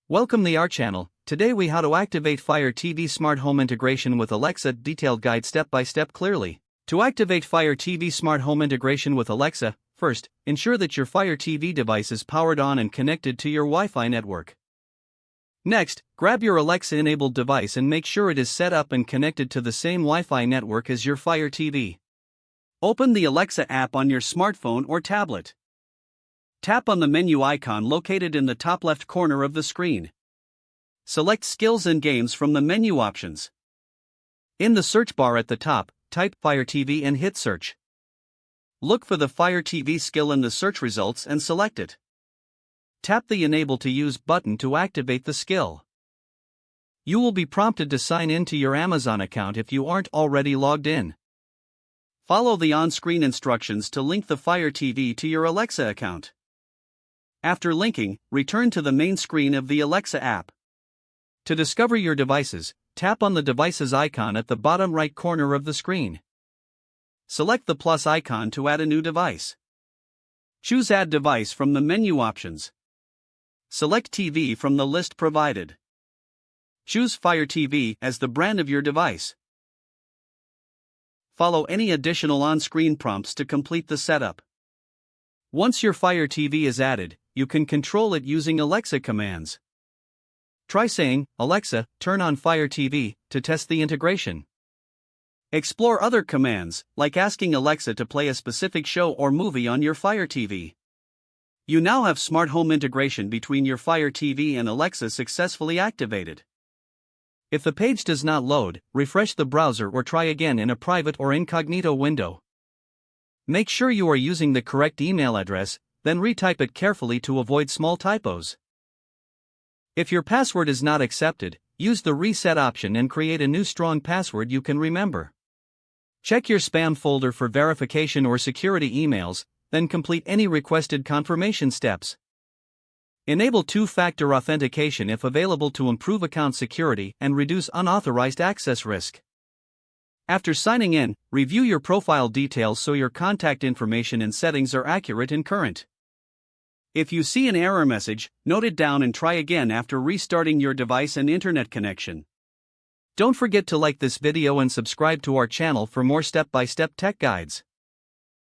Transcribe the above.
Welcome to our channel. Today we how to activate Fire TV Smart Home integration with Alexa. Detailed guide step by step clearly. To activate Fire TV Smart Home integration with Alexa, first, ensure that your Fire TV device is powered on and connected to your Wi-Fi network. Next, grab your Alexa-enabled device and make sure it is set up and connected to the same Wi-Fi network as your Fire TV. Open the Alexa app on your smartphone or tablet. Tap on the menu icon located in the top left corner of the screen. Select Skills and Games from the menu options. In the search bar at the top, type Fire TV and hit search. Look for the Fire TV skill in the search results and select it. Tap the Enable to Use button to activate the skill. You will be prompted to sign in to your Amazon account if you aren't already logged in. Follow the on-screen instructions to link the Fire TV to your Alexa account. After linking, return to the main screen of the Alexa app. To discover your devices, tap on the devices icon at the bottom right corner of the screen. Select the plus icon to add a new device. Choose Add Device from the menu options. Select TV from the list provided. Choose Fire TV as the brand of your device. Follow any additional on-screen prompts to complete the setup. Once your Fire TV is added, you can control it using Alexa commands. Try saying, "Alexa, turn on Fire TV," to test the integration. Explore other commands, like asking Alexa to play a specific show or movie on your Fire TV. You now have smart home integration between your Fire TV and Alexa successfully activated. If the page does not load, refresh the browser or try again in a private or incognito window. Make sure you are using the correct email address, then retype it carefully to avoid small typos. If your password is not accepted, use the reset option and create a new strong password you can remember. Check your spam folder for verification or security emails, then complete any requested confirmation steps. Enable two-factor authentication if available to improve account security and reduce unauthorized access risk. After signing in, review your profile details so your contact information and settings are accurate and current. If you see an error message, note it down and try again after restarting your device and internet connection. Don't forget to like this video and subscribe to our channel for more step-by-step tech guides.